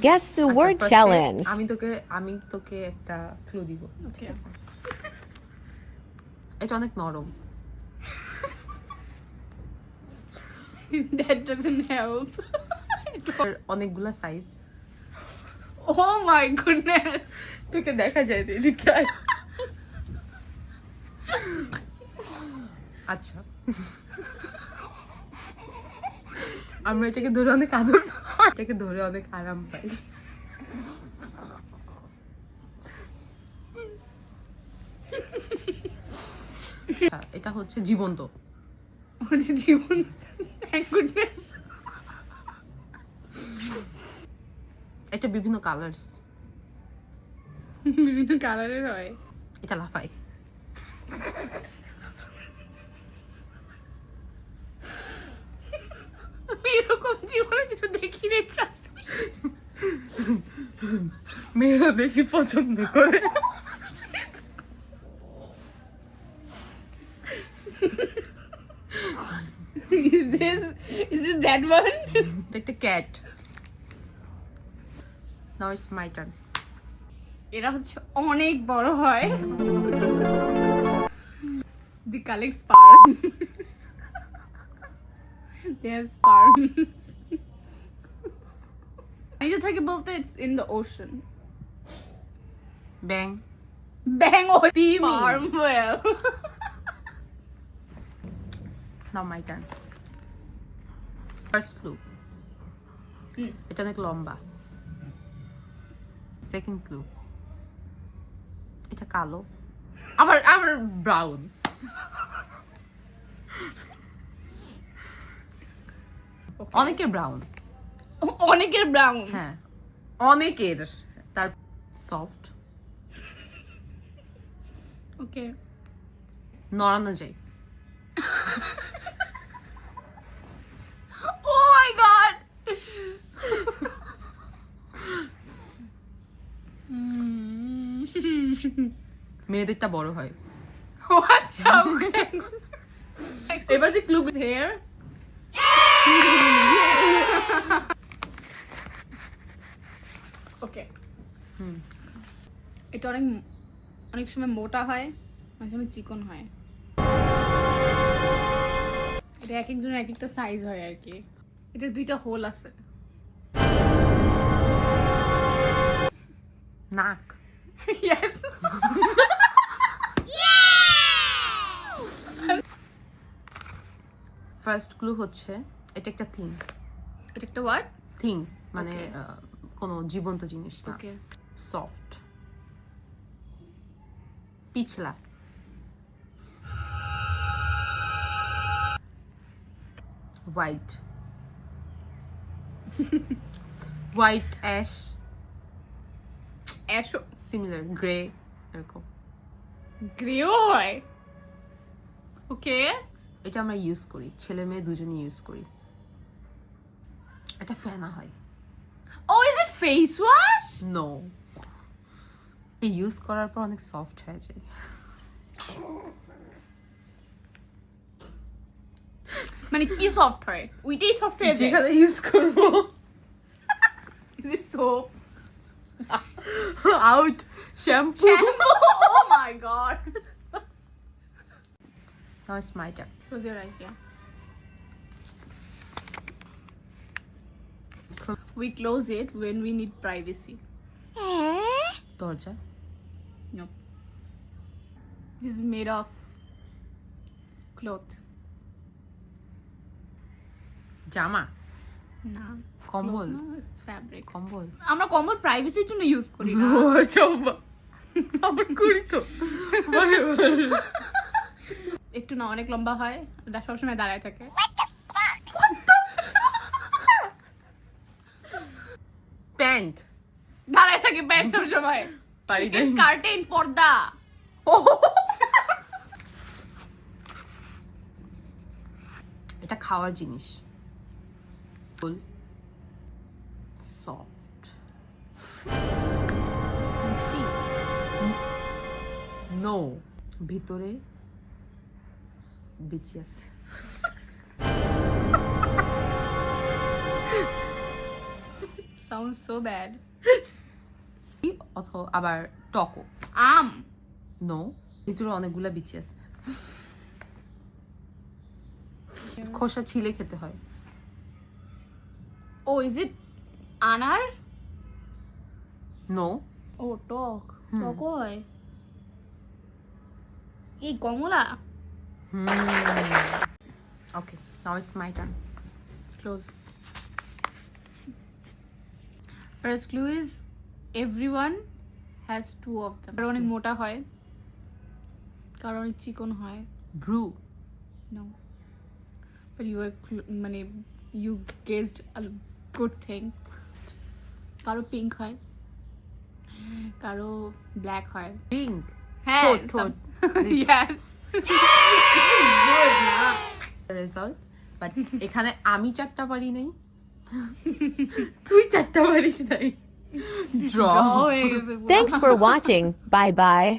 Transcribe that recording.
Guess the word challenge. আমি তোকে একটা ক্লু দিব। ঠিক আছে? এটা অনেক নরম। That doesn't help. অনেকগুলা সাইজ। Oh my goodness. তোকে দেখা যায় না এদিকে। আচ্ছা, আমরা এটাকে ধরে অনেক আদর, এটাকে ধরে অনেক আরাম পাই। এটা হচ্ছে জীবন্ত। জীবন, thank goodness. এটা বিভিন্ন কালার্স, বিভিন্ন কালারের হয়। এটা লাফায়। আমি এরকম জীবনে কিছু দেখি রে, trust me. মেয়েরা বেশি পছন্দ করে। Is this that one? একটা cat. Now it's my turn. এরা হচ্ছে অনেক বড় হয়। They collect sperm. They have sperms. নিজে থেকে বলতে it's in the ocean. Bang. Bang or Steamy. sperm whale. Now my turn. First clue, হুম। এটা অনেক লম্বা। সেকেন্ড ক্লু, এটা কালো, আবার ব্রাউন। অনেকের ব্রাউন। অনেকের ব্রাউন। হ্যাঁ, অনেকের। তার সফট, ওকে। নড়ানো যায়। Oh my god. মেয়েদেরটা বড় হয়। What's up? এবার যে ক্লু Hair? Okay. হুম, এটা অনেক সময় মোটা হয়, অনেক সময় চিকন হয়। এটা এক একজনের এক একটা সাইজ হয় আর কি। এটা দুইটা হোল আছে। নাক। Yes. ফার্স্ট ক্লু হচ্ছে এটা একটা থিং। এটা একটা what? থিং মানে Okay. কোনো জীবন্ত জিনিস না। Okay. সফট, পিছলা, white, white ash, Ash similar grey, এরকম। গ্রেও হয়। ওকে। এটা আমরা ইউজ করি, ছেলে মেয়ে দুজনই ইউজ করি। এটা ফেনা হয়। Oh, is it face wash? No, এই ইউজ করার পর অনেক সফট হয়ে যায়। মানে কি সফট হয়? ওইটাই সফট হয়ে যায়। যেখানে ইউজ করবো। Is it soap? Out, shampoo. Shampoo? Oh my god. Now it's my turn. Close your eyes, yeah. We close it when we need privacy. দরজা। No. It is made of cloth. জামা, না। কম্বল। No, it's fabric. কম্বল। আমরা কম্বল প্রাইভেসির জন্য use করি না। আবার করি তো। একটু না অনেক লম্বা হয়, সবসময় দাঁড়ায় থাকে। প্যান্ট। দাঁড়ায় থাকে প্যান্ট সবসময়। পারি না। কার্টেন, পর্দা। এটা খাওয়ার জিনিস। সফট, মিষ্টি। নো, ভিতরে বিচি আছে। Sound so bad. অথবা আবার টকো। আম। নো, ভিতরে অনেকগুলা বিচি আছে। খোসা ছিলে খেতে হয়। ও ইজ ইট আনার? নো। ও টক, হুম। টকও হয়। এই কমলা। Okay, now it's my turn. Close. First clue is everyone has two of them. কারো অনেক মোটা হয়, কারো অনেক চিকন হয়। Brew. No, but মানে you guessed a good thing. কারো পিঙ্ক হয়, কারো ব্ল্যাক হয়। Pink. হ্যাঁ, ঠোঁট, ঠোঁট। yes. Result. But এখানে আমি 4টা পারি নাই। তুই 4টা পারিস নাই। Draw. Draw হয়ে গেছে পুরো। Thanks for watching. Bye bye.